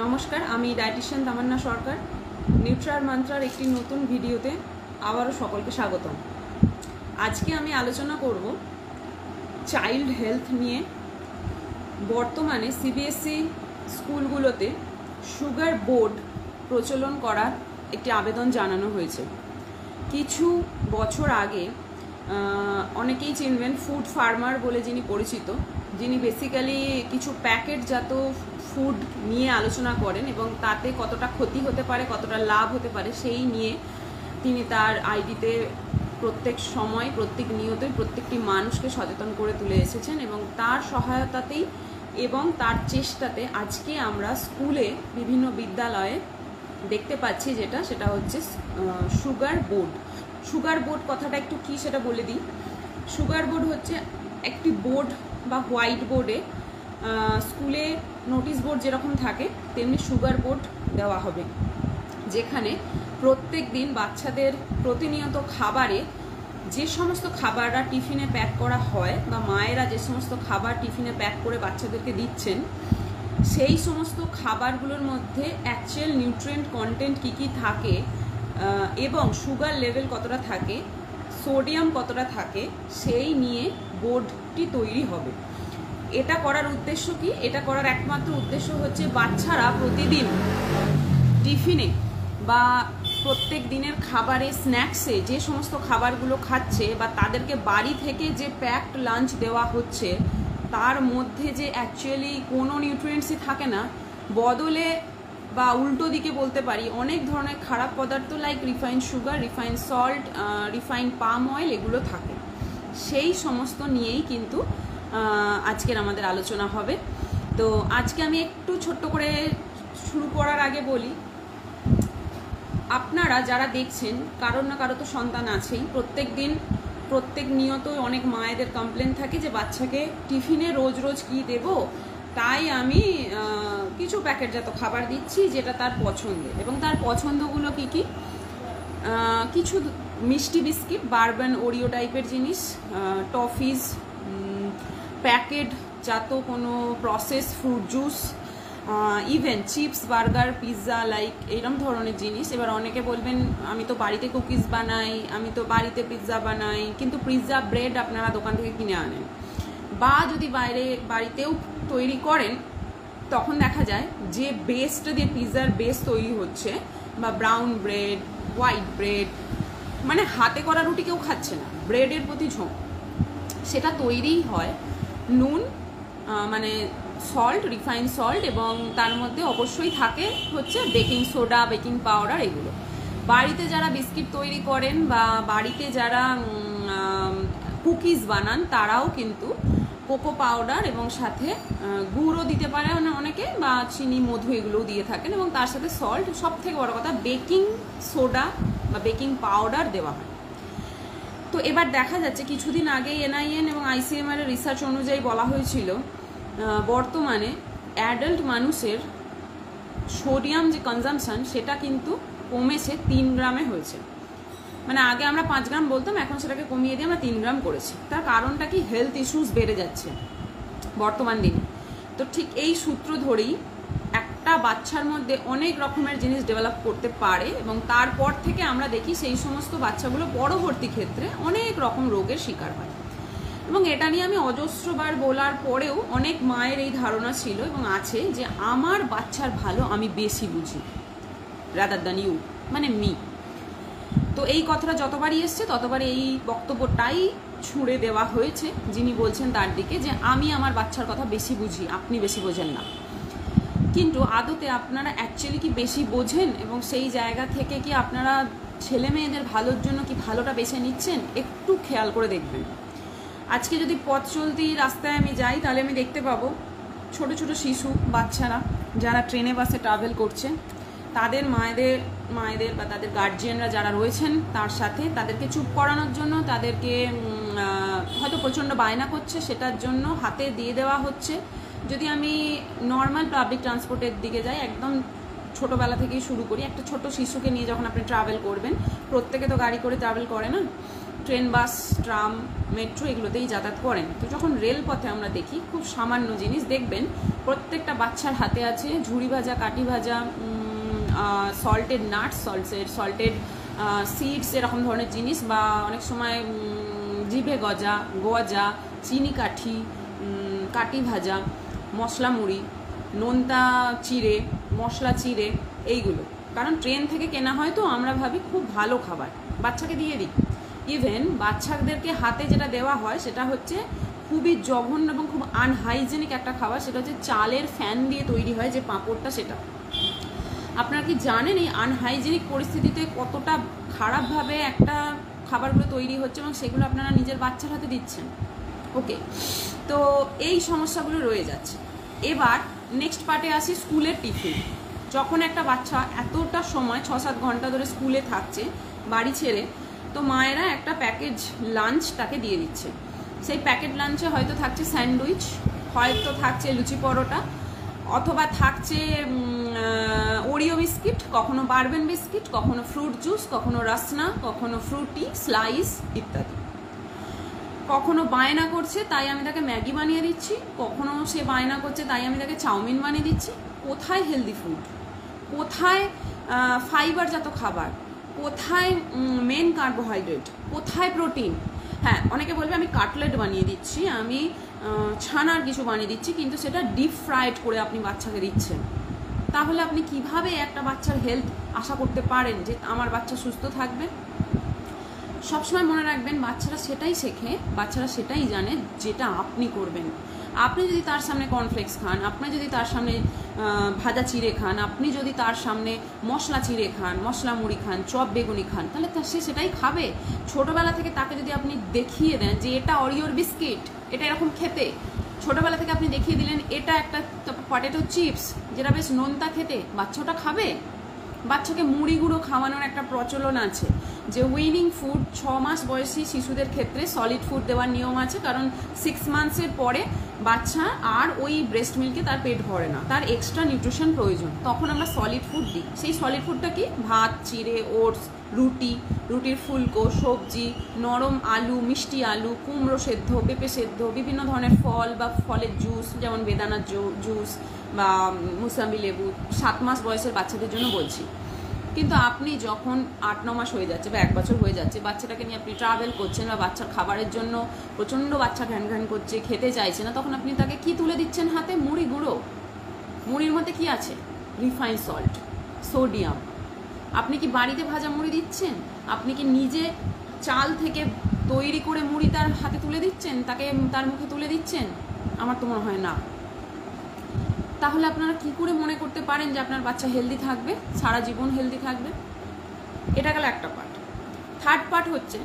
নমস্কার, আমি ডায়েটিশিয়ান তামান্না সরকার। নিউট্রার মান্ত্রার একটি নতুন ভিডিওতে আবারও সকলকে স্বাগতম। আজকে আমি আলোচনা করব চাইল্ড হেলথ নিয়ে। বর্তমানে সিবিএসই স্কুলগুলোতে সুগার বোর্ড প্রচলন করার একটি আবেদন জানানো হয়েছে। কিছু বছর আগে অনেকেই চিনবেন ফুড ফার্মার বলে যিনি পরিচিত, যিনি বেসিক্যালি কিছু প্যাকেটজাত ফুড নিয়ে আলোচনা করেন এবং তাতে কতটা ক্ষতি হতে পারে, কতটা লাভ হতে পারে সেই নিয়ে তিনি তার আইডিতে প্রত্যেক সময়, প্রত্যেক নিয়তই প্রত্যেকটি মানুষকে সচেতন করে তুলে এসেছেন এবং তার সহায়তাতেই এবং তার চেষ্টাতে আজকে আমরা স্কুলে বিভিন্ন বিদ্যালয়ে দেখতে পাচ্ছি সেটা হচ্ছে সুগার বোর্ড। সুগার বোর্ড কথাটা একটু কী সেটা বলে দিই। সুগার বোর্ড হচ্ছে একটি বোর্ড বা হোয়াইট বোর্ডে স্কুলে নোটিশ বোর্ড যেরকম থাকে তেমনি সুগার বোর্ড দেওয়া হবে, যেখানে প্রত্যেক দিন বাচ্চাদের প্রতিনিয়ত খাবারে যে সমস্ত খাবাররা টিফিনে প্যাক করা হয় বা মায়েরা যে সমস্ত খাবার টিফিনে প্যাক করে বাচ্চাদেরকে দিচ্ছেন সেই সমস্ত খাবারগুলোর মধ্যে অ্যাকচুয়াল নিউট্রিয়েন্ট কন্টেন্ট কী কী থাকে এবং সুগার লেভেল কতটা থাকে, সোডিয়াম কতটা থাকে সেই নিয়ে বোর্ডটি তৈরি হবে। এটা করার উদ্দেশ্য কি? এটা করার একমাত্র উদ্দেশ্য হচ্ছে বাচ্চারা প্রতিদিন টিফিনে বা প্রত্যেক দিনের খাবারে, স্ন্যাক্সে যে সমস্ত খাবারগুলো খাচ্ছে বা তাদেরকে বাড়ি থেকে যে প্যাকড লাঞ্চ দেওয়া হচ্ছে তার মধ্যে যে অ্যাকচুয়ালি কোনো নিউট্রিয়েন্টসই থাকে না, বদলে বা উল্টো দিকে বলতে পারি অনেক ধরনের খারাপ পদার্থ like refined sugar, refined salt, refined palm oil এগুলো থাকে। সেই সমস্ত নিয়েই কিন্তু আজকের আমাদের আলোচনা হবে। তো আজকে আমি একটু ছোট্ট করে শুরু করার আগে বলি, আপনারা যারা দেখছেন কারোর না কারো তো সন্তান আছেই। প্রত্যেক নিয়ত অনেক মায়েদের কমপ্লেন থাকে যে বাচ্চাকে টিফিনে রোজ রোজ কী দেবো, তাই আমি কিছু প্যাকেটজাত খাবার দিচ্ছি যেটা তার পছন্দের। এবং তার পছন্দগুলো কী কী? কিছু মিষ্টি বিস্কিট, বারবান, ওরিও টাইপের জিনিস, টফিজ, প্যাকেটজাত কোনো process fruit juice, even chips, burger, pizza like এইরকম ধরনের জিনিস। এবার অনেকে বলবেন আমি তো বাড়িতে কুকিজ বানাই, আমি তো বাড়িতে পিৎজা বানাই, কিন্তু পিৎজা ব্রেড আপনারা দোকান থেকে কিনে আনেন বা যদি বাড়িতেও তৈরি করেন তখন দেখা যায় যে বেসটা দিয়ে পিৎজার বেস তৈরি হচ্ছে বা ব্রাউন ব্রেড, হোয়াইট ব্রেড, মানে হাতে করা রুটি কেউ খাচ্ছে না, ব্রেডের প্রতি ঝোঁক। সেটা তৈরিই হয় নুন, মানে সল্ট, রিফাইন্ড সল্ট, এবং তার মধ্যে অবশ্যই থাকে হচ্ছে বেকিং সোডা, বেকিং পাউডার। এগুলো বাড়িতে যারা বিস্কিট তৈরি করেন বা বাড়িতে যারা কুকিজ বানান তারাও কিন্তু কোকো পাউডার এবং সাথে গুঁড়ো দিতে পারে অনেকে, বা চিনি, মধু এগুলোও দিয়ে থাকেন এবং তার সাথে সল্ট, সব থেকে বড় কথা বেকিং সোডা বা বেকিং পাউডার দেওয়া হয়। তো এবার দেখা যাচ্ছে কিছুদিন আগেই এনআইএন এবং আইসিএমআর এর রিসার্চ অনুযায়ী বলা হয়েছিল বর্তমানে অ্যাডাল্ট মানুষের সোডিয়াম যে কনজামশন সেটা কিন্তু কমেছে 3 গ্রামে হয়েছে। মানে আগে আমরা 5 গ্রাম বলতাম, এখন সেটাকে কমিয়ে দিয়ে আমরা 3 গ্রাম করেছি। তার কারণটা কি? হেলথ ইস্যুস বেড়ে যাচ্ছে বর্তমান দিনে। তো ঠিক এই সূত্র ধরেই একটা বাচ্চার মধ্যে অনেক রকমের জিনিস ডেভেলপ করতে পারে এবং তারপর থেকে আমরা দেখি সেই সমস্ত বাচ্চাগুলো পরবর্তী ক্ষেত্রে অনেক রকম রোগের শিকার হয়। এবং এটা নিয়ে আমি অজস্রবার বলার পরেও অনেক মায়ের এই ধারণা ছিল এবং আছে যে আমার বাচ্চার ভালো আমি বেশি বুঝি, রাদার দ্যান ইউ, মানে মি। তো এই কথাটা যতবারই এসছে ততবার এই বক্তব্যটাই ছুঁড়ে দেওয়া হয়েছে যিনি বলছেন তার দিকে, যে আমি আমার বাচ্চার কথা বেশি বুঝি, আপনি বেশি বোঝেন না। কিন্তু আদতে আপনারা অ্যাকচুয়ালি কি বেশি বোঝেন এবং সেই জায়গা থেকে কি আপনারা ছেলে মেয়েদের ভালোর জন্য কি ভালোটা বেছে নিচ্ছেন? একটু খেয়াল করে দেখবেন। আজকে যদি পথ চলতি রাস্তায় আমি যাই তাহলে আমি দেখতে পাবো ছোট ছোট শিশু, বাচ্চারা যারা ট্রেনে বাসে ট্রাভেল করছে তাদের মায়েদের বা তাদের গার্জিয়ানরা যারা রয়েছেন তার সাথে তাদেরকে চুপ করানোর জন্য, তাদেরকে হয়তো প্রচণ্ড বায়না করছে সেটার জন্য হাতে দিয়ে দেওয়া হচ্ছে। যদি আমি নর্মাল পাবলিক ট্রান্সপোর্টের দিকে যাই, একদম ছোটোবেলা থেকেই শুরু করি, একটা ছোট শিশুকে নিয়ে যখন আপনি ট্রাভেল করবেন, প্রত্যেকে তো গাড়ি করে ট্রাভেল করে না, ট্রেন, বাস, ট্রাম, মেট্রো এগুলোতেই যাতায়াত করেন। তো যখন রেলপথে আমরা দেখি খুব সামান্য জিনিস দেখবেন, প্রত্যেকটা বাচ্চার হাতে আছে ঝুড়ি ভাজা, কাঠি ভাজা, সল্টেড নাটস, সল্টেড সিডস, এরকম ধরনের জিনিস, বা অনেক সময় জিভে গজা, চিনি কাঠি, কাটি ভাজা, মশলা মুড়ি, নোনতা চিড়ে, মশলা চিড়ে, এইগুলো। কারণ ট্রেন থেকে কেনা হয় তো আমরা ভাবি খুব ভালো খাবার, বাচ্চাকে দিয়ে দিই। ইভেন বাচ্চাদেরকে হাতে যেটা দেওয়া হয় সেটা হচ্ছে খুবই জঘন্য এবং খুব আনহাইজেনিক একটা খাবার, সেটা হচ্ছে চালের ফ্যান দিয়ে তৈরি হয় যে পাঁপড়টা, সেটা। আপনারা কি জানেন এই আনহাইজেনিক পরিস্থিতিতে কতটা খারাপভাবে একটা খাবারগুলো তৈরি হচ্ছে এবং সেগুলো আপনারা নিজের বাচ্চার হাতে দিচ্ছেন? ওকে, তো এই সমস্যাগুলো রয়ে যাচ্ছে। এবার নেক্সট পার্টে আসি, স্কুলের টিফিন। যখন একটা বাচ্চা এতটা সময় 6-7 ঘন্টা ধরে স্কুলে থাকছে বাড়ি ছেড়ে, তো মায়েরা একটা প্যাকেজ লাঞ্চ তাকে দিয়ে দিচ্ছে। সেই প্যাকেট লাঞ্চে হয়তো থাকছে স্যান্ডউইচ, হয়তো থাকছে লুচি পরোটা, অথবা থাকছে ওরিও বিস্কিট, কখনো বারবেন বিস্কিট, কখনো ফ্রুট জুস, কখনো রাসনা, কখনো ফ্রুটি স্লাইস ইত্যাদি। কখনো বায়না করছে তাই আমি তাকে ম্যাগি বানিয়ে দিচ্ছি, কখনো সে বায়না করছে তাই আমি তাকে চাউমিন বানিয়ে দিচ্ছি। কোথায় হেলদি ফুড? কোথায় ফাইবারজাত খাবার? কোথায় মেন কার্বোহাইড্রেট? কোথায় প্রোটিন? হ্যাঁ, অনেকে বলবে আমি কাটলেট বানিয়ে দিচ্ছি, আমি ছানার কিছু বানিয়ে দিচ্ছি, কিন্তু সেটা ডিপ ফ্রাইড করে আপনি বাচ্চাকে দিচ্ছেন। তাহলে আপনি কিভাবে একটা বাচ্চার হেলথ আশা করতে পারেন যে আমার বাচ্চা সুস্থ থাকবে? সবসময় মনে রাখবেন, বাচ্চারা সেটাই শেখে, বাচ্চারা সেটাই জানে যেটা আপনি করবেন। আপনি যদি তার সামনে কর্নফ্লেক্স খান, আপনি যদি তার সামনে ভাজা চিড়ে খান, আপনি যদি তার সামনে মশলা চিড়ে খান, মশলা মুড়ি খান, চপ বেগুনি খান, তাহলে সে সেটাই খাবে। ছোটোবেলা থেকে তাকে যদি আপনি দেখিয়ে দেন যে এটা অরিওর বিস্কিট, এটা এরকম খেতে, ছোটোবেলা থেকে আপনি দেখিয়ে দিলেন এটা একটা পটেটো চিপস যেটা বেশ নোনতা খেতে, বাচ্চাটা খাবে? বাচ্চাকে মুড়ি গুঁড়ো খাওয়ানোর একটা প্রচলন আছে, যে উইনিং ফুড 6 মাস বয়সী শিশুদের ক্ষেত্রে সলিড ফুড দেওয়ার নিয়ম আছে, কারণ 6 মান্থসের পরে বাচ্চা আর ওই ব্রেস্ট মিল্কে তার পেট ভরে না, তার এক্সট্রা নিউট্রিশন প্রয়োজন, তখন আমরা সলিড ফুড দিই। সেই সলিড ফুডটা কি? ভাত, চিড়ে, ওটস, রুটির ফুলকো, সবজি, নরম আলু, মিষ্টি আলু, কুমড়ো সেদ্ধ, পেঁপে সেদ্ধ, বিভিন্ন ধরনের ফল বা ফলের জুস, যেমন বেদানার জুস বা মুসাম্বি লেবু, 7 মাস বয়সের বাচ্চাদের জন্য বলছি। কিন্তু আপনি যখন 8-9 মাস হয়ে যাচ্ছে বা 1 বছর হয়ে যাচ্ছে, বাচ্চাটাকে নিয়ে আপনি ট্রাভেল করছেন বা বাচ্চার খাবারের জন্য প্রচণ্ড বাচ্চা ঘ্যান ঘ্যান করছে, খেতে চাইছে না, তখন আপনি তাকে কি তুলে দিচ্ছেন হাতে? মুড়ি গুঁড়ো। মুড়ির মধ্যে কি আছে? Refined salt, sodium. আপনি কি বাড়িতে ভাজা মুড়ি দিচ্ছেন? আপনি কি নিজে চাল থেকে তৈরি করে মুড়ি তার হাতে তুলে দিচ্ছেন, তাকে তার মুখে তুলে দিচ্ছেন? আমার তো মনে হয় না। তাহলে আপনারা কি করে মনে করতে পারেন যে আপনার বাচ্চা হেলদি থাকবে, সারা জীবন হেলদি থাকবে? এটা গেল একটা পার্ট। থার্ড পার্ট হচ্ছে,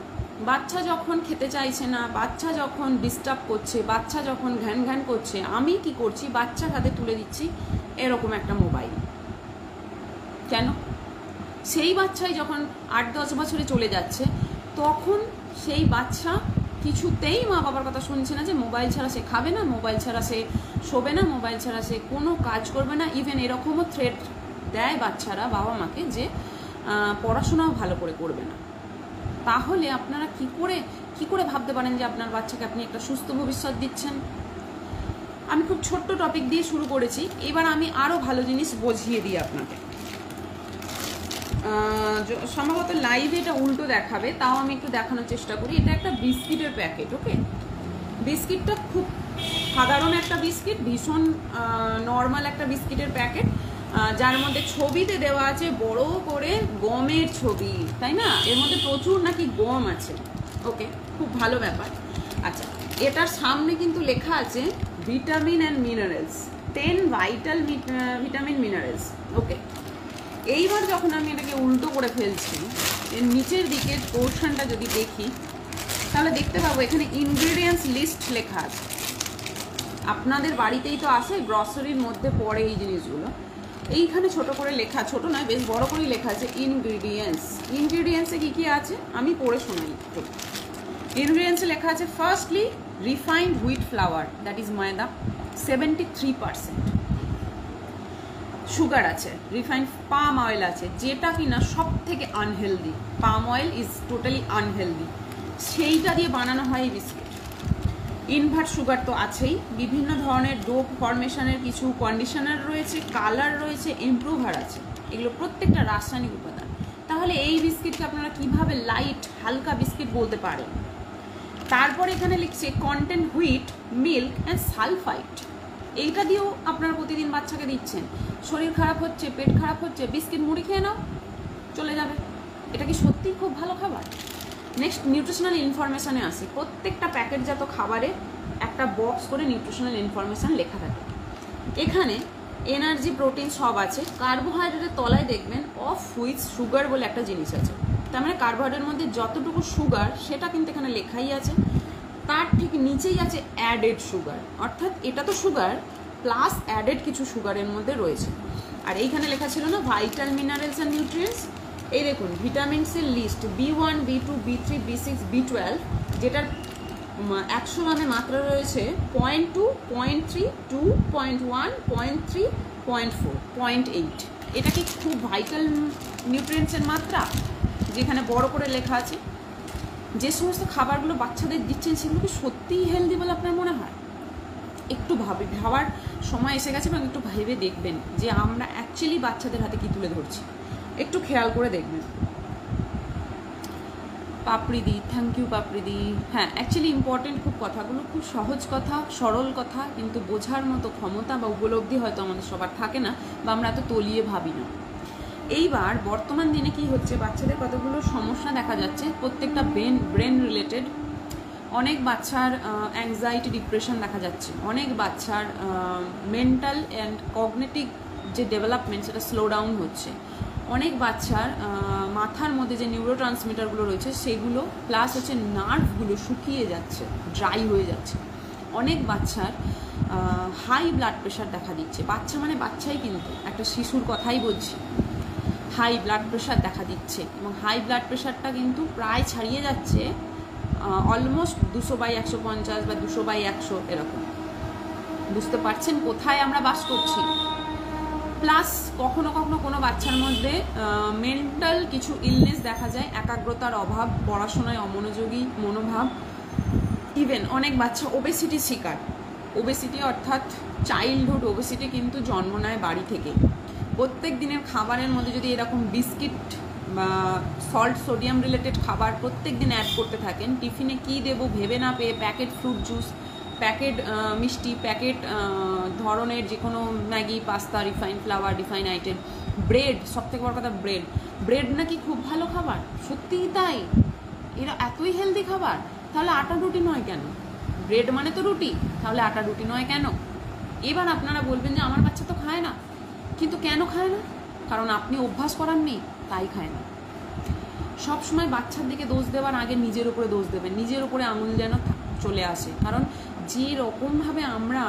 বাচ্চা যখন খেতে চাইছে না, বাচ্চা যখন ডিস্টার্ব করছে, বাচ্চা যখন ঘ্যান ঘ্যান করছে, আমি কি করছি? বাচ্চার হাতে তুলে দিচ্ছি এরকম একটা মোবাইল। কেন? সেই বাচ্চাই যখন 8-10 বছরে চলে যাচ্ছে, তখন সেই বাচ্চা কিছুতেই মা বাবার কথা শুনছে না যে মোবাইল ছাড়া সে খাবে না, মোবাইল ছাড়া সে শোবে না, মোবাইল ছাড়া সে কোনো কাজ করবে না। ইভেন এরকমও থ্রেট দেয় বাচ্চারা বাবা মাকে যে পড়াশোনাও ভালো করে করবে না। তাহলে আপনারা কি করে ভাবতে পারেন যে আপনার বাচ্চাকে আপনি একটা সুস্থ ভবিষ্যৎ দিচ্ছেন? আমি খুব ছোট্ট টপিক দিয়ে শুরু করেছি, এবার আমি আরও ভালো জিনিস বুঝিয়ে দিই আপনাকে। সম্ভবত লাইভে এটা উল্টো দেখাবে, তাও আমি একটু দেখানোর চেষ্টা করি। এটা একটা বিস্কিটের প্যাকেট। ওকে, বিস্কিটটা খুব সাধারণ একটা বিস্কিট, ভীষণ নর্মাল একটা বিস্কিটের প্যাকেট, যার মধ্যে ছবিতে দেওয়া আছে বড় করে গমের ছবি, তাই না? এর মধ্যে প্রচুর নাকি গম আছে। ওকে, খুব ভালো ব্যাপার। আচ্ছা, এটার সামনে কিন্তু লেখা আছে vitamin and minerals, 10 vital vitamin minerals. Okay, এইবার যখন আমি এটাকে উল্টো করে ফেলছি, এর নিচের দিকের পোর্শনটা যদি দেখি, তাহলে দেখতে পাবো এখানে ইনগ্রেডিয়েন্টস লিস্ট লেখা আছে। আপনাদের বাড়িতেই তো আসে, গ্রসারির মধ্যে পড়ে এই জিনিসগুলো। এইখানে ছোট করে লেখা, ছোট নয় বেশ বড় করেই লেখা আছে ইনগ্রেডিয়েন্টস। ইনগ্রেডিয়েন্টসে কী কী আছে আমি পড়ে শোনাই। ইনগ্রেডিয়েন্টসে লেখা আছে, firstly refined wheat flower, that is ময়দা, 73%। সুগার আছে, রিফাইন্ড পাম অয়েল আছে, যেটা কিনা সব থেকে unhealthy. Palm oil is totally unhealthy. সেইটা দিয়ে বানানো হয় এই বিস্কিট। ইনভার্ট সুগার তো আছেই, বিভিন্ন ধরনের ডোপ ফরমেশনের কিছু কন্ডিশনার রয়েছে, কালার রয়েছে, ইমপ্রুভার আছে, এগুলো প্রত্যেকটা রাসায়নিক উপাদান। তাহলে এই বিস্কিটকে আপনারা কিভাবে লাইট হালকা বিস্কিট বলতে পারেন? তারপর এখানে লিখছে content wheat, milk and sulphite. এইটা দিয়েও আপনারা প্রতিদিন বাচ্চাকে দিচ্ছেন। শরীর খারাপ হচ্ছে, পেট খারাপ হচ্ছে, বিস্কিট মুড়ি খেয়ে নাও, চলে যাবে। এটা কি সত্যিই খুব ভালো খাবার? নেক্সট নিউট্রিশনাল ইনফরমেশানে আসি। প্রত্যেকটা প্যাকেটজাত খাবারে একটা বক্স করে নিউট্রিশনাল ইনফরমেশান লেখা থাকে। এখানে এনার্জি, প্রোটিন সব আছে। কার্বোহাইড্রেটের তলায় দেখবেন অফ হুইচ সুগার বলে একটা জিনিস আছে। তার মানে কার্বোহাইড্রেটের মধ্যে যতটুকু সুগার সেটা কিন্তু এখানে লেখাই আছে। তার ঠিক নিচেই আছে অ্যাডেড সুগার, অর্থাৎ এটা তো সুগার প্লাস অ্যাডেড কিছু সুগারের মধ্যে রয়েছে। আর এইখানে লেখা ছিল না ভাইটাল মিনারেলস অ্যান্ড নিউট্রিয়েন্টস। এই দেখুন ভিটামিনসের list B1, B2, B3, B6, B12, যেটার 100 গ্রামে মাত্রা রয়েছে 0.2, 0.3, 2, 0.1, 0.3, 0.4, 0.8। এটা কি খুব ভাইটাল নিউট্রিয়েন্টসের মাত্রা যেখানে বড় করে লেখা আছে? যে সমস্ত খাবারগুলো বাচ্চাদের দিচ্ছেন সেগুলো কি সত্যিই হেলদি বলে আপনার মনে হয়? একটু ভাবার সময় এসে গেছে এবং একটু ভেবে দেখবেন যে আমরা অ্যাকচুয়ালি বাচ্চাদের হাতে কি তুলে ধরছি, একটু খেয়াল করে দেখবেন। পাপড়িদি, থ্যাংক ইউ পাপড়িদি। হ্যাঁ, অ্যাকচুয়ালি ইম্পর্টেন্ট খুব কথাগুলো, খুব সহজ কথা, সরল কথা, কিন্তু বোঝার মতো ক্ষমতা বা উপলব্ধি হয়তো আমাদের সবার থাকে না, বা আমরা এত তলিয়ে ভাবি না। এইবার বর্তমান দিনে কি হচ্ছে, বাচ্চাদের কতগুলো সমস্যা দেখা যাচ্ছে, প্রত্যেকটা ব্রেন রিলেটেড। অনেক বাচ্চার অ্যাংজাইটি, ডিপ্রেশন দেখা যাচ্ছে। অনেক বাচ্চার মেন্টাল অ্যান্ড কগনিটিভ যে ডেভেলপমেন্ট সেটা স্লো ডাউন হচ্ছে। অনেক বাচ্চার মাথার মধ্যে যে নিউরো ট্রান্সমিটারগুলো রয়েছে সেগুলো প্লাস হচ্ছে নার্ভগুলো শুকিয়ে যাচ্ছে, ড্রাই হয়ে যাচ্ছে। অনেক বাচ্চার হাই ব্লাড প্রেশার দেখা দিচ্ছে। বাচ্চা মানে বাচ্চাই, কিন্তু একটা শিশুর কথাই বলছি। হাই ব্লাড প্রেশার দেখা দিচ্ছে এবং হাই ব্লাড প্রেশারটা কিন্তু প্রায় ছাড়িয়ে যাচ্ছে অলমোস্ট 200/150 বা 200/100 এরকম। বুঝতে পারছেন কোথায় আমরা বাস করছি? প্লাস কখনো কখনো কোনো বাচ্চার মধ্যে মেন্টাল কিছু ইলনেস দেখা যায়, একাগ্রতার অভাব, পড়াশোনায় অমনোযোগী মনোভাব। ইভেন অনেক বাচ্চা ওবেসিটি শিকার। ওবেসিটি অর্থাৎ চাইল্ডহুড ওবেসিটি কিন্তু জন্ম নেয় বাড়ি থেকে। প্রত্যেক দিনের খাবারের মধ্যে যদি এরকম বিস্কিট বা সল্ট, সোডিয়াম রিলেটেড খাবার প্রত্যেক দিন অ্যাড করতে থাকেন, টিফিনে কী দেবো ভেবে না পেয়ে প্যাকেট ফ্রুট জুস, প্যাকেট মিষ্টি, প্যাকেট ধরনের যে কোনো Maggi, pasta, refine flower, refine item, bread, সবথেকে বড় কথা ব্রেড নাকি খুব ভালো খাবার। সত্যিই তাই? এরা এতই হেলদি খাবার, তাহলে আটা রুটি নয় কেন? ব্রেড মানে তো রুটি, তাহলে আটা রুটি নয় কেন? এবার আপনারা বলবেন যে আমার বাচ্চা তো খায় না, কিন্তু কেন খায় না? কারণ আপনি অভ্যাস করাননি, তাই খায় না। সবসময় বাচ্চার দিকে দোষ দেওয়ার আগে নিজের উপরে দোষ দেবেন, নিজের উপরে আঙুল যেন চলে আসে। কারণ যে রকমভাবে আমরা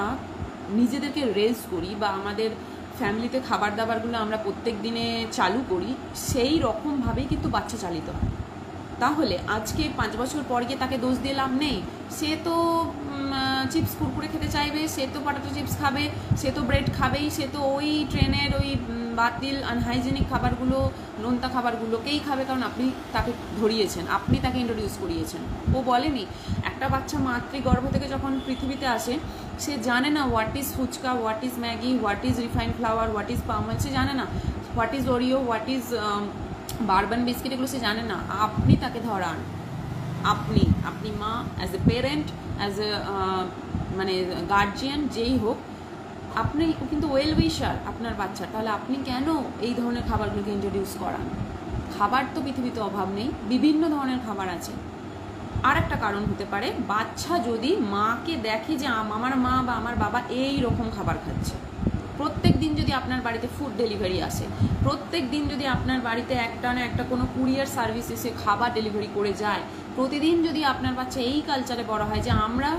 নিজেদেরকে রেজ করি বা আমাদের ফ্যামিলিতে খাবার দাবারগুলো আমরা প্রত্যেক দিনে চালু করি, সেই রকমভাবেই কিন্তু বাচ্চা চালিত হয়। তাহলে আজকে 5 বছর পর গিয়ে তাকে দোষ দিয়ে লাভ নেই। সে তো চিপস কুরকুরে খেতে চাইবে, সে তো পটাটো চিপস খাবে, সে তো ব্রেড খাবেই, সে তো ওই ট্রেনের ওই বাতিল আনহাইজেনিক খাবারগুলো, নোনতা খাবারগুলোকেই খাবে, কারণ আপনি তাকে ধরিয়েছেন, আপনি তাকে ইন্ট্রোডিউস করিয়েছেন। ও বলেনি, একটা বাচ্চা মাতৃগর্ভ থেকে যখন পৃথিবীতে আসে সে জানে না what is fuchka, what is Maggi, what is refined flour, what is palm oil, সে জানে না। What is Oreo, what is bourbon biscuit, এগুলো সে জানে না। আপনি তাকে ধরান, আপনি মা, as a parent, as a মানে গার্জিয়ান, যেই হোক, আপনি কিন্তু ওয়েল উইশার আপনার বাচ্চা। তাহলে আপনি কেন এই ধরনের খাবারগুলোকে ইন্ট্রোডিউস করান? খাবার তো পৃথিবীতে অভাব নেই, বিভিন্ন ধরনের খাবার আছে। আর একটা কারণ হতে পারে, বাচ্চা যদি মাকে দেখে যে আমার মা বা আমার বাবা এই রকম খাবার খাচ্ছে, প্রত্যেক দিন যদি আপনার বাড়িতে ফুড ডেলিভারি আসে, প্রত্যেক দিন যদি আপনার বাড়িতে একটা না একটা কোনো কুরিয়ার সার্ভিস এসে খাবার ডেলিভারি করে যায়, প্রতিদিন যদি আপনার বাচ্চা এই কালচারে বড় হয় যে আমরা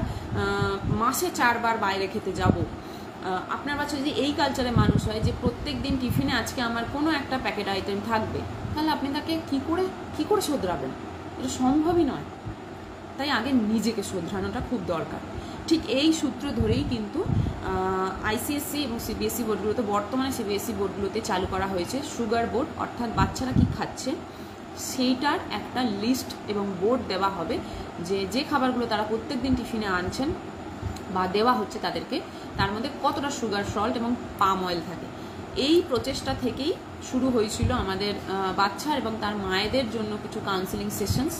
মাসে 4 বার বাইরে খেতে যাব, আপনার বাচ্চা যদি এই কালচারে মানুষ হয় যে প্রত্যেক দিন টিফিনে আজকে আমার কোনো একটা প্যাকেট আইটেম থাকবে, তাহলে আপনি তাকে কী করে শোধরাবেন? এটা সম্ভবই নয়। তাই আগে নিজেকে শোধরানোটা খুব দরকার। ঠিক এই সূত্র ধরেই কিন্তু আইসিএসসি এবং সিবিএসসি বোর্ডগুলোতে, বর্তমানে সিবিএসসি বোর্ডগুলোতে চালু করা হয়েছে সুগার বোর্ড, অর্থাৎ বাচ্চারা কি খাচ্ছে সেইটার একটা লিস্ট এবং বোর্ড দেওয়া হবে যে যে খাবারগুলো তারা প্রত্যেক দিন টিফিনে আনছেন বা দেওয়া হচ্ছে তাদেরকে, তার মধ্যে কতটা সুগার, সল্ট এবং পাম অয়েল থাকে। এই প্রচেষ্টা থেকেই শুরু হয়েছিল আমাদের বাচ্চার এবং তার মায়েদের জন্য কিছু কাউন্সিলিং সেশনস,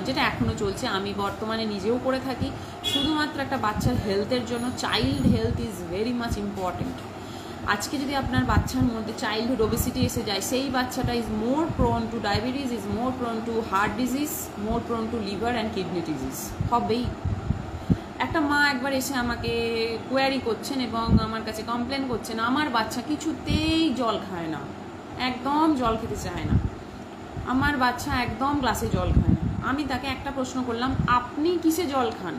যেটা এখনও চলছে। আমি বর্তমানে নিজেও করে থাকি, শুধুমাত্র একটা বাচ্চার হেলথের জন্য। Child health is very much important. আজকে যদি আপনার বাচ্চার মধ্যে চাইল্ডহুড ওবেসিটি এসে যায়, সেই বাচ্চাটা is more prone two diabetes, is more prone two heart disease, more prone two liver and kidney disease হবেই। একটা মা একবার এসে আমাকে কোয়ারি করছেন এবং আমার কাছে কমপ্লেন করছেন, আমার বাচ্চা কিছুতেই জল খায় না, একদম জল খেতে চায় না, আমার বাচ্চা একদম গ্লাসে জল খায় না। আমি তাকে একটা প্রশ্ন করলাম, আপনি কিসে জল খান?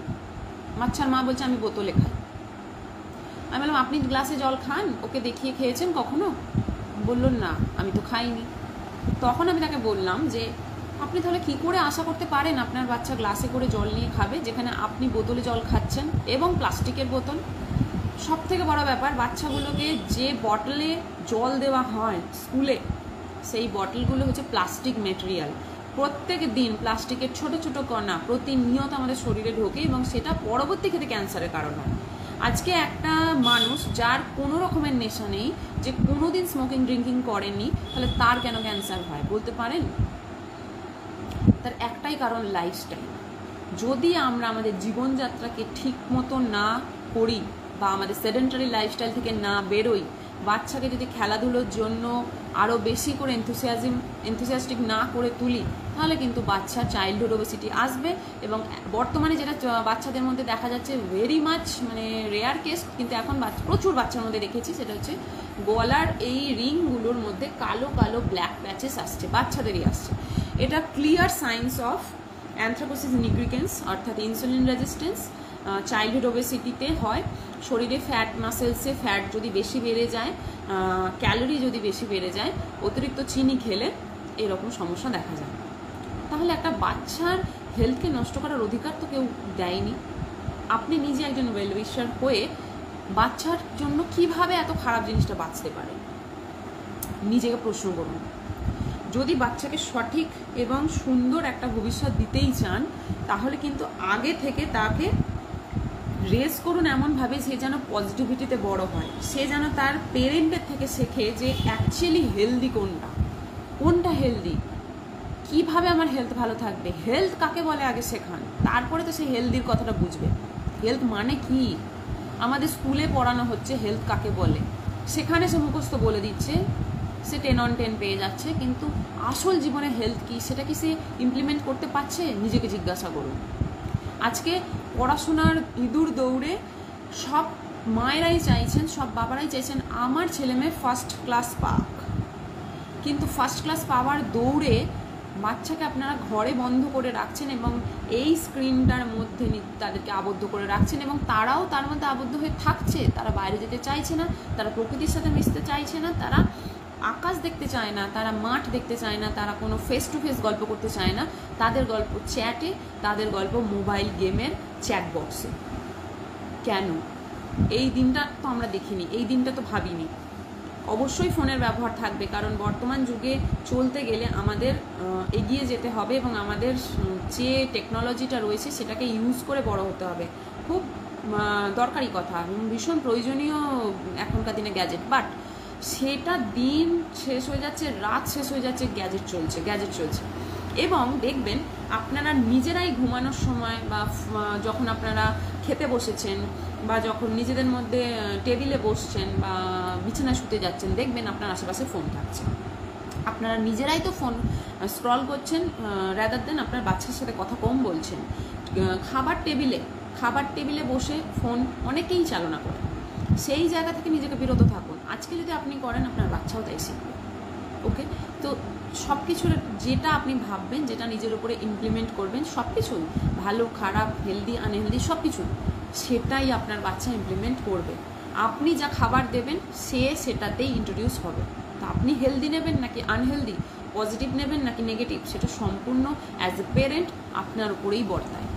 বাচ্চার মা বলছে, আমি বোতলে খাই। আমি বললাম, আপনি গ্লাসে জল খান? ওকে দেখিয়ে খেয়েছেন কখনো? বললেন না, আমি তো খাইনি। তখন আমি তাকে বললাম যে আপনি তাহলে কী করে আশা করতে পারেন আপনার বাচ্চা গ্লাসে করে জল নিয়ে খাবে, যেখানে আপনি বোতলে জল খাচ্ছেন এবং প্লাস্টিকের বোতল। সব থেকে বড় ব্যাপার, বাচ্চাগুলোকে যে বটলে জল দেওয়া হয় স্কুলে, সেই বটলগুলো হচ্ছে প্লাস্টিক মেটেরিয়াল। প্রত্যেক দিন প্লাস্টিকের ছোট ছোট কণা প্রতিনিয়ত আমাদের শরীরে ঢোকে এবং সেটা পরবর্তী ক্ষেত্রে ক্যান্সারের কারণ হয়। আজকে একটা মানুষ যার কোনো রকমের নেশা নেই, যে কোনো দিন স্মোকিং ড্রিঙ্কিং করেনি, তাহলে তার কেন ক্যান্সার হয় বলতে পারেন? তার একটাই কারণ, লাইফস্টাইল। যদি আমরা আমাদের জীবনযাত্রাকে ঠিক মতো না করি বা আমাদের সেডেন্টারি লাইফস্টাইল থেকে না বেরোই, বাচ্চাকে যদি খেলাধুলোর জন্য আরও বেশি করে এনথুসিয়াস্টিক না করে তুলি, তাহলে কিন্তু বাচ্চার চাইল্ডহুড ওবেসিটি আসবে। এবং বর্তমানে যেটা বাচ্চাদের মধ্যে দেখা যাচ্ছে, ভেরি মাচ মানে রেয়ার কেস, কিন্তু এখন প্রচুর বাচ্চার মধ্যে দেখেছি, সেটা হচ্ছে গলার এই রিংগুলোর মধ্যে কালো কালো ব্ল্যাক প্যাচেস আসছে, বাচ্চাদেরই আসছে। এটা ক্লিয়ার সাইন্স অফ অ্যানথ্রাকোসিস নিগ্রিকেন্স, অর্থাৎ ইনসুলিন রেজিস্ট্যান্স। চাইল্ডহুড ওবেসিটিতে হয়, শরীরে ফ্যাট মাসেলসে ফ্যাট যদি বেশি বেড়ে যায়, ক্যালোরি যদি বেশি বেড়ে যায়, অতিরিক্ত চিনি খেলে এরকম সমস্যা দেখা যায়। তাহলে একটা বাচ্চার হেলথকে নষ্ট করার অধিকার তো কেউ দেয়নি। আপনি নিজে একজন ওয়েল উইশার হয়ে বাচ্চার জন্য কিভাবে এত খারাপ জিনিসটা বাঁচতে পারে, নিজেকে প্রশ্ন করুন। যদি বাচ্চাকে সঠিক এবং সুন্দর একটা ভবিষ্যৎ দিতেই চান, তাহলে কিন্তু আগে থেকে তাকে রেস করুন এমনভাবে সে যেন পজিটিভিটিতে বড় হয়, সে যেন তার পেরেন্টের থেকে শেখে যে অ্যাকচুয়ালি হেলদি কোনটা হেলদি, কিভাবে আমার হেলথ ভালো থাকবে, হেলথ কাকে বলে আগে শেখান, তারপরে তো সে হেলদির কথাটা বুঝবে। হেলথ মানে কি? আমাদের স্কুলে পড়ানো হচ্ছে হেলথ কাকে বলে, সেখানে সে মুখস্থ বলে দিচ্ছে, সে 10 on 10 পেয়ে যাচ্ছে, কিন্তু আসল জীবনে হেলথ কি সেটা কি সে ইমপ্লিমেন্ট করতে পারছে? নিজেকে জিজ্ঞাসা করুন। আজকে পড়াশোনার ইঁদুর দৌড়ে সব মায়েরাই চাইছেন, সব বাবারাই চাইছেন আমার ছেলে মেয়ে ফার্স্ট ক্লাস পাক, কিন্তু ফার্স্ট ক্লাস পাওয়ার দৌড়ে বাচ্চাকে আপনারা ঘরে বন্ধ করে রাখছেন এবং এই স্ক্রিনটার মধ্যে তাদেরকে আবদ্ধ করে রাখছেন, এবং তারাও তার মধ্যে আবদ্ধ হয়ে থাকছে। তারা বাইরে যেতে চাইছে না, তারা প্রকৃতির সাথে মিশতে চাইছে না, তারা আকাশ দেখতে চায় না, তারা মাঠ দেখতে চায় না, তারা কোনো ফেস টু ফেস গল্প করতে চায় না। তাদের গল্প চ্যাটে, তাদের গল্প মোবাইল গেমের চ্যাট বক্সে। কেন? এই দিনটা তো আমরা দেখিনি, এই দিনটা তো ভাবিনি। অবশ্যই ফোনের ব্যবহার থাকবে, কারণ বর্তমান যুগে চলতে গেলে আমাদের এগিয়ে যেতে হবে এবং আমাদের যে টেকনোলজিটা রয়েছে সেটাকে ইউজ করে বড় হতে হবে। খুব দরকারি কথা এবং ভীষণ প্রয়োজনীয় এখনকার দিনে গ্যাজেট। বাট সেটা দিন শেষ হয়ে যাচ্ছে, রাত শেষ হয়ে যাচ্ছে, গ্যাজেট চলছে। এবং দেখবেন আপনারা নিজেরাই ঘুমানোর সময় বা যখন আপনারা খেতে বসেছেন বা যখন নিজেদের মধ্যে টেবিলে বসছেন বা বিছানায় শুতে যাচ্ছেন, দেখবেন আপনার আশেপাশে ফোন থাকছে। আপনারা নিজেরাই তো ফোন স্ক্রল করছেন, রাদার দেন আপনার বাচ্চার সাথে কথা কম বলছেন। খাবার টেবিলে বসে ফোন অনেকেই চালনা করে। সেই জায়গা থেকে নিজেকে বিরত থাকুন। আজকে যদি আপনি করেন, আপনার বাচ্চাও তাই শিখবে। ওকে, তো সব কিছুর যেটা আপনি ভাববেন, যেটা নিজের উপরে ইমপ্লিমেন্ট করবেন, সব কিছুই ভালো খারাপ, হেলদি আনহেলদি, সব কিছু সেটাই আপনার বাচ্চা ইমপ্লিমেন্ট করবে। আপনি যা খাবার দেবেন সে সেটাতেই ইন্ট্রোডিউস হবে। তো আপনি হেলদি নেবেন নাকি আনহেলদি, পজিটিভ নেবেন নাকি নেগেটিভ, সেটা সম্পূর্ণ অ্যাজ এ পেরেন্ট আপনার উপরেই বর্তায়।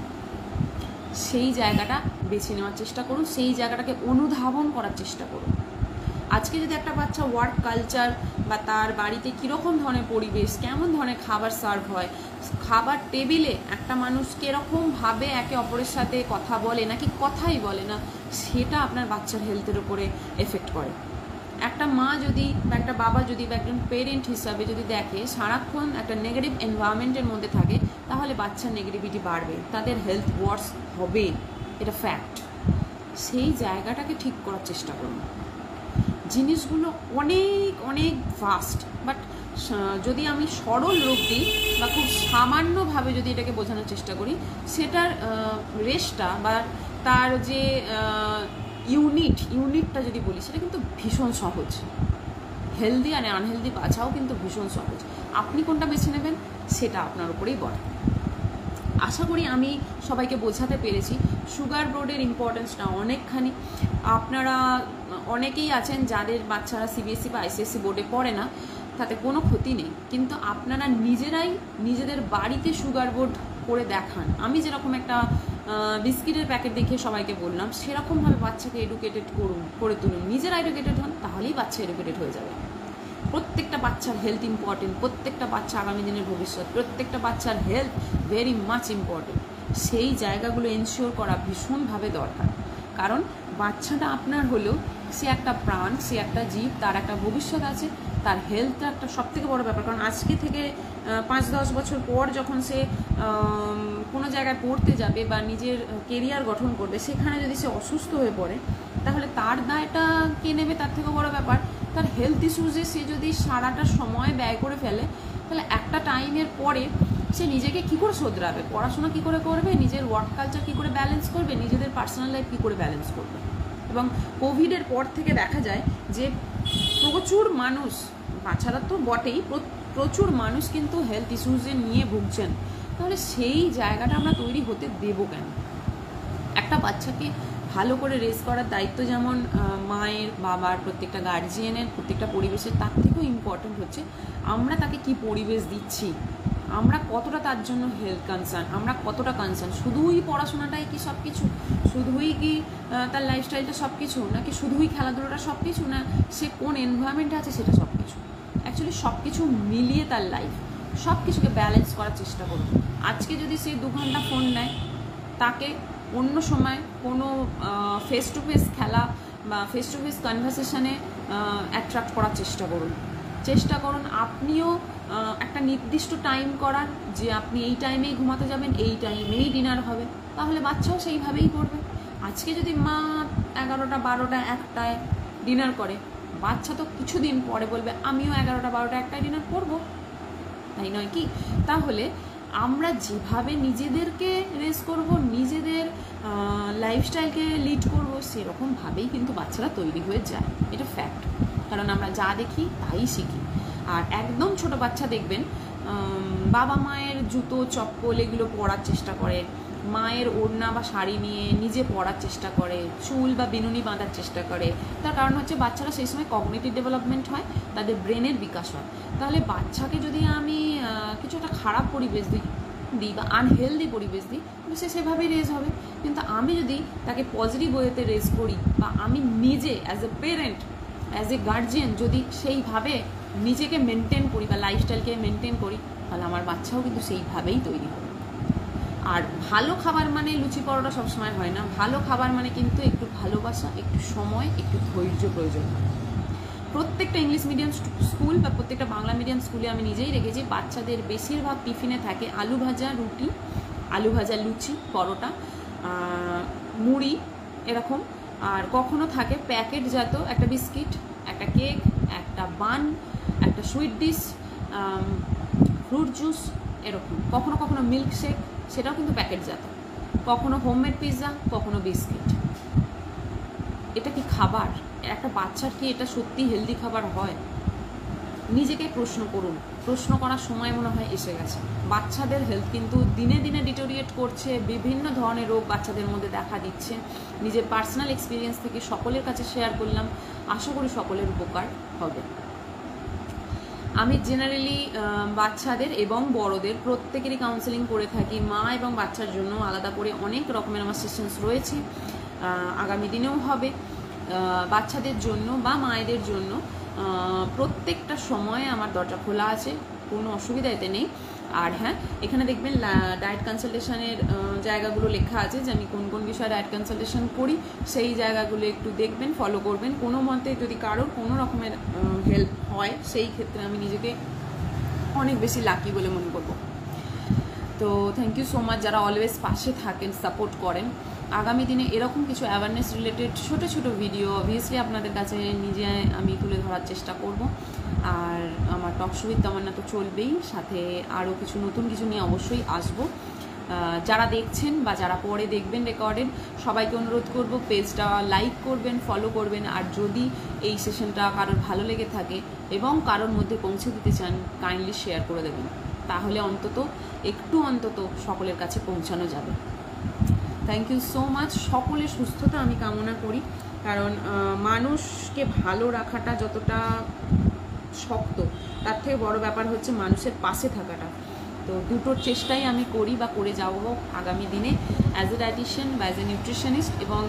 সেই জায়গাটা বেছে নেওয়ার চেষ্টা করুন, সেই জায়গাটাকে অনুধাবন করার চেষ্টা করুন। আজকে যদি একটা বাচ্চা ওয়ার্ক কালচার বা তার বাড়িতে কীরকম ধরনের পরিবেশ, কেমন ধরনের খাবার সার্ভ হয়, খাবার টেবিলে একটা মানুষ কীরকমভাবে একে অপরের সাথে কথা বলে নাকি কথাই বলে না, সেটা আপনার বাচ্চার হেলথের উপরে এফেক্ট করে। একটা মা যদি বা একটা বাবা যদি বা একজন পেরেন্ট হিসাবে যদি দেখে সারাক্ষণ একটা নেগেটিভ এনভায়রনমেন্টের মধ্যে থাকে, তাহলে বাচ্চার নেগেটিভিটি বাড়বে, তাদের হেলথ ওয়ার্স হবে, এটা ফ্যাক্ট। সেই জায়গাটাকে ঠিক করার চেষ্টা করুন। জিনিসগুলো অনেক অনেক ফাস্ট, বাট যদি আমি সরল রূপ দিই বা খুব সামান্যভাবে যদি এটাকে বোঝানোর চেষ্টা করি, সেটার রেসটা বা তার যে ইউনিটটা যদি বলি, সেটা কিন্তু ভীষণ সহজ। হেলদি আর আনহেলদি বাছাও কিন্তু ভীষণ সহজ। আপনি কোনটা বেছে নেবেন সেটা আপনার উপরেই বলে। আশা করি আমি সবাইকে বোঝাতে পেরেছি সুগার বোর্ডের ইম্পর্টেন্সটা অনেকখানি। আপনারা অনেকেই আছেন যাদের বাচ্চারা সিবিএসসি বা আইসিএসসি বোর্ডে পড়ে না, তাতে কোনো ক্ষতি নেই, কিন্তু আপনারা নিজেরাই নিজেদের বাড়িতে সুগার বোর্ড করে দেখান। আমি যেরকম একটা বিস্কিটের প্যাকেট দেখিয়ে সবাইকে বললাম, সেরকমভাবে বাচ্চাকে এডুকেটেড করে তুলুন। নিজেরা এডুকেটেড হন, তাহলেই বাচ্চা এডুকেটেড হয়ে যাবে। প্রত্যেকটা বাচ্চার হেলথ ইম্পর্টেন্ট, প্রত্যেকটা বাচ্চা আগামী দিনের ভবিষ্যৎ, প্রত্যেকটা বাচ্চার হেলথ ভেরি মাচ ইম্পর্টেন্ট। সেই জায়গাগুলো এনশিওর করা ভীষণভাবে দরকার, কারণ বাচ্চাটা আপনার হলেও সে একটা প্রাণ, সে একটা জীব, তার একটা ভবিষ্যৎ আছে, তার হেলথটা একটা সবথেকে বড় ব্যাপার। কারণ আজকে থেকে 5-10 বছর পর যখন সে কোনো জায়গায় পড়তে যাবে বা নিজের কেরিয়ার গঠন করবে, সেখানে যদি সে অসুস্থ হয়ে পড়ে, তাহলে তার দায়টা কে নেবে? তার থেকে বড় ব্যাপার তার হেলথ ইস্যুজে সে যদি সারাটা সময় ব্যয় করে ফেলে, তাহলে একটা টাইমের পরে সে নিজেকে কী করে শোধরাবে, পড়াশোনা কী করে করবে, নিজের ওয়ার্ক কালচার কী করে ব্যালেন্স করবে, নিজেদের পার্সোনাল লাইফ কী করে ব্যালেন্স করবে। এবং কোভিডের পর থেকে দেখা যায় যে প্রচুর মানুষ, বাচ্চারা তো বটেই, প্রচুর মানুষ কিন্তু হেলথ ইস্যুজে নিয়ে ভুগছেন। তাহলে সেই জায়গাটা আমরা তৈরি হতে দেবো কেন? একটা বাচ্চাকে ভালো করে রেজ করার দায়িত্ব যেমন মায়ের, বাবার, প্রত্যেকটা গার্জিয়ানের, প্রত্যেকটা পরিবেশের, তার থেকেও ইম্পর্টেন্ট হচ্ছে আমরা তাকে কি পরিবেশ দিচ্ছি, আমরা কতটা তার জন্য হেলথ কনসার্ন, আমরা কতটা কনসার্ন। শুধুই পড়াশোনাটাই কি সব কিছু, শুধুই কি তার লাইফস্টাইলটা সব কিছু, নাকি শুধুই খেলাধুলাটা সব কিছু, না সে কোন এনভায়রনমেন্টে আছে সেটা সব কিছু। অ্যাকচুয়ালি সব কিছু মিলিয়ে তার লাইফ, সব কিছুকে ব্যালেন্স করার চেষ্টা করুন। আজকে যদি সে 2 ঘন্টা ফোন নেয়, তাকে অন্য সময় কোনো ফেস টু ফেস খেলা বা ফেস টু ফেস কনভারসেশনে অ্যাট্রাক্ট করার চেষ্টা করুন। আপনিও একটা নির্দিষ্ট টাইম করার, যে আপনি এই টাইমেই ঘুমাতে যাবেন, এই টাইমেই ডিনার হবে, তাহলে বাচ্চাও সেইভাবেই করবে। আজকে যদি মা 11টা, 12টা, 1টায় ডিনার করে, বাচ্চা তো কিছুদিন পরে বলবে আমিও 11টা, 12টা, 1টায় ডিনার করবো, তাই নয় কি? তাহলে আমরা যেভাবে নিজেদেরকে রেস করব, নিজেদের লাইফস্টাইলকে লিড করব, সেরকমভাবেই কিন্তু বাচ্চারা তৈরি হয়ে যায়, এটা ফ্যাক্ট। কারণ আমরা যা দেখি তাই শিখি। আর একদম ছোট বাচ্চা দেখবেন বাবা মায়ের জুতো, চপ্পল এগুলো পরার চেষ্টা করে, মায়ের ওড়না বা শাড়ি নিয়ে নিজে পরার চেষ্টা করে, চুল বা বিনুনি বাঁধার চেষ্টা করে। তার কারণ হচ্ছে বাচ্চারা সেই সময় কগনিটিভ ডেভেলপমেন্ট হয়, তাদের ব্রেনের বিকাশ হয়। তাহলে বাচ্চাকে যদি আমি কিছু একটা খারাপ পরিবেশ দিই বা আনহেলদি পরিবেশ দিই, সে সেভাবেই রেজ হবে। কিন্তু আমি যদি তাকে পজিটিভ ওয়েতে রেজ করি, বা আমি নিজে as a parent, as A guardian যদি সেইভাবে নিজেকে মেনটেন করি বা লাইফস্টাইলকে মেনটেন করি, তাহলে আমার বাচ্চাও কিন্তু সেইভাবেই তৈরি হবে। আর ভালো খাবার মানে লুচি পরোটা সবসময় হয় না। ভালো খাবার মানে কিন্তু একটু ভালোবাসা, একটু সময়, একটু ধৈর্য প্রয়োজন হয়। প্রত্যেকটা ইংলিশ মিডিয়াম স্কুল বা প্রত্যেকটা বাংলা মিডিয়াম স্কুলে আমি নিজেই রেখেছি, বাচ্চাদের বেশিরভাগ টিফিনে থাকে আলু ভাজা রুটি, আলু ভাজা লুচি, পরোটা, মুড়ি এরকম। আর কখনো থাকে প্যাকেটজাত একটা বিস্কিট, একটা কেক, একটা বান, একটা সুইট ডিশ, ফ্রুট জুস এরকম। কখনো কখনো মিল্কশেক, সেটাও কিন্তু প্যাকেটজাত। কখনো হোমমেড পিৎজা, কখনো বিস্কিট। এটা কি খাবার? একটা বাচ্চার কি এটা সত্যি হেলদি খাবার হয়? নিজেকে প্রশ্ন করুন। প্রশ্ন করার সময় মনে হয় এসে গেছে। বাচ্চাদের হেলথ কিন্তু দিনে দিনে ডিটোরিয়েট করছে, বিভিন্ন ধরনের রোগ বাচ্চাদের মধ্যে দেখা দিচ্ছে। নিজের পার্সোনাল এক্সপিরিয়েন্স থেকে সকলের কাছে শেয়ার করলাম, আশা করি সকলের উপকার হবে। আমি জেনারেলি বাচ্চাদের এবং বড়দের প্রত্যেকেরই কাউন্সেলিং করে থাকি। মা এবং বাচ্চার জন্য আলাদা করে অনেক রকমের আমার সেশনস রয়েছে, আগামী দিনেও হবে। বাচ্চাদের জন্য বা মায়েদের জন্য প্রত্যেকটা সময়ে আমার দরজা খোলা আছে, কোনো অসুবিধা এতে নেই। আর হ্যাঁ, এখানে দেখবেন ডায়েট কনসালটেশনের জায়গাগুলো লেখা আছে যে আমি কোন কোন বিষয়ে ডায়েট কনসালটেশন করি, সেই জায়গাগুলো একটু দেখবেন, ফলো করবেন। কোনো মতে যদি কারোর কোনো রকমের হেল্প হয়, সেই ক্ষেত্রে আমি নিজেকে অনেক বেশি লাকি বলে মনে করবো। তো থ্যাংক ইউ সো মাচ যারা অলওয়েজ পাশে থাকেন, সাপোর্ট করেন। আগামী দিনে এরকম কিছু অ্যাওয়ারনেস রিলেটেড ছোটো ছোটো ভিডিও অবভিয়াসলি আপনাদের কাছে নিজে আমি তুলে ধরার চেষ্টা করব। আর আমার টক শো উইথ তামান্না তো চলবেই, সাথে আরও কিছু নতুন কিছু নিয়ে অবশ্যই আসবো। যারা দেখছেন বা যারা পরে দেখবেন রেকর্ডেড, সবাইকে অনুরোধ করব পেজটা লাইক করবেন, ফলো করবেন। আর যদি এই সেশনটা কারোর ভালো লেগে থাকে এবং কারোর মধ্যে পৌঁছে দিতে চান, কাইন্ডলি শেয়ার করে দেবেন, তাহলে অন্তত সকলের কাছে পৌঁছানো যাবে। Thank you so much. সকলের সুস্থতা আমি কামনা করি, কারণ মানুষকে ভালো রাখাটা যতটা শক্ত, তার থেকে বড় ব্যাপার হচ্ছে মানুষের পাশে থাকাটা। তো দুটোর চেষ্টাই আমি করি বা করে যাব আগামী দিনে, অ্যাজ এ ডায়েটিশিয়ান বা অ্যাজ এ নিউট্রিশনিস্ট। এবং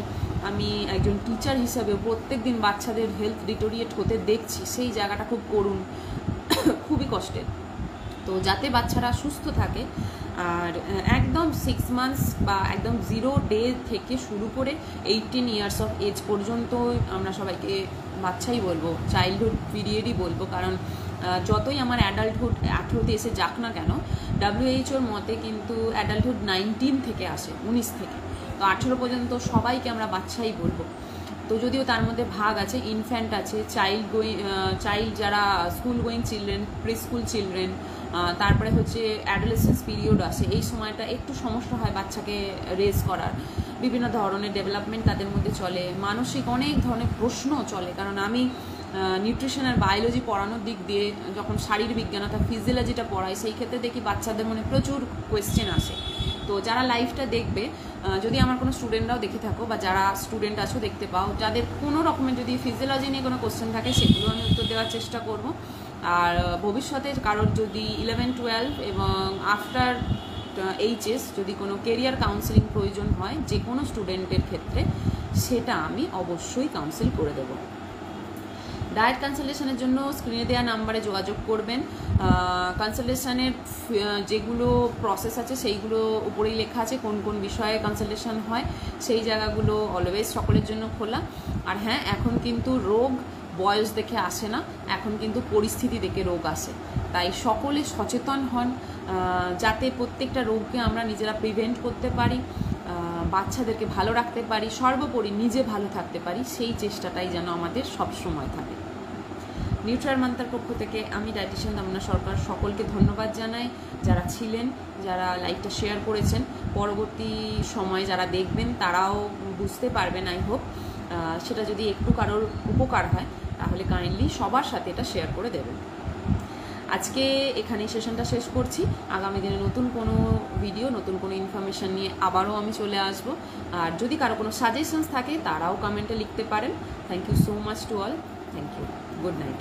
আমি একজন টিচার হিসাবেও প্রত্যেক দিন বাচ্চাদের হেলথ ডিটোরিয়েট হতে দেখছি, সেই জায়গাটা খুব করুণ, খুবই কষ্টের। তো যাতে বাচ্চারা সুস্থ থাকে, আর একদম 6 মান্থস বা একদম 0 ডে থেকে শুরু করে 18 ইয়ার্স অফ এজ পর্যন্ত আমরা সবাইকে বাচ্চাই বলবো, চাইল্ডহুড পিরিয়ডই বলবো। কারণ যতই আমার অ্যাডাল্টহুড 18তে এসে যাক না কেন, WHO মতে কিন্তু অ্যাডাল্টহুড 19 থেকে আসে, 19 থেকে। তো 18 পর্যন্ত সবাইকে আমরা বাচ্চাই বলবো। তো যদিও তার মধ্যে ভাগ আছে, ইনফ্যান্ট আছে, চাইল্ড যারা school going children, pre school children, তারপরে হচ্ছে অ্যাডোলেসেন্স পিরিয়ড আসে। এই সময়টা একটু সমস্যা হয় বাচ্চাকে রেজ করার, বিভিন্ন ধরনের ডেভেলপমেন্ট তাদের মধ্যে চলে, মানসিক অনেক ধরনের প্রশ্ন চলে। কারণ আমি নিউট্রিশন আর বায়োলজি পড়ানোর দিক দিয়ে যখন শারীরবিজ্ঞান অর্থাৎ ফিজিওলজিটা পড়াই, সেই ক্ষেত্রে দেখি বাচ্চাদের মনে প্রচুর কোয়েশ্চেন আসে। তো যারা লাইভটা দেখবে, যদি আমার কোনো স্টুডেন্টরাও দেখে থাকো বা যারা স্টুডেন্ট আছো দেখতে পাও, যাদের কোনো রকমের যদি ফিজিওলজি নিয়ে কোনো কোশ্চেন থাকে, সেগুলো আমি উত্তর দেওয়ার চেষ্টা করব। আর ভবিষ্যতে কারোর যদি 11, 12 এবং আফটার HS যদি কোনো কেরিয়ার কাউন্সেলিং প্রয়োজন হয় যে কোনো স্টুডেন্টের ক্ষেত্রে, সেটা আমি অবশ্যই কাউন্সেল করে দেবো। ডায়েট কনসালটেশনের জন্য স্ক্রিনে দেওয়া নাম্বারে যোগাযোগ করবেন। কনসালটেশনের যেগুলো প্রসেস আছে সেইগুলো উপরেই লেখা আছে, কোন কোন বিষয়ে কনসালটেশন হয়, সেই জায়গাগুলো অলওয়েজ সকলের জন্য খোলা। আর হ্যাঁ, এখন কিন্তু রোগ বয়স দেখে আসে না, এখন কিন্তু পরিস্থিতি দেখে রোগ আসে। তাই সকলে সচেতন হন, যাতে প্রত্যেকটা রোগকে আমরা নিজেরা প্রিভেন্ট করতে পারি, বাচ্চাদেরকে ভালো রাখতে পারি, সর্বোপরি নিজে ভালো থাকতে পারি, সেই চেষ্টাটাই যেন আমাদের সব সময় থাকে। নিউট্রাল মান্তার পক্ষ থেকে আমি ডায়েটিশিয়ান তামান্না সরকার সকলকে ধন্যবাদ জানাই, যারা ছিলেন, যারা লাইভটা শেয়ার করেছেন। পরবর্তী সময় যারা দেখবেন তারাও বুঝতে পারবেন, আই হোপ। সেটা যদি একটু কারোর উপকার হয়, তাহলে কাইন্ডলি সবার সাথে এটা শেয়ার করে দেবেন। আজকে এখানেই সেশনটা শেষ করছি। আগামী দিনে নতুন কোনো ভিডিও, নতুন কোনো ইনফরমেশান নিয়ে আবারও আমি চলে আসব। আর যদি কারো কোনো সাজেশনস থাকে, তারাও কমেন্টে লিখতে পারেন। Thank you so much to all. Thank you. Good night.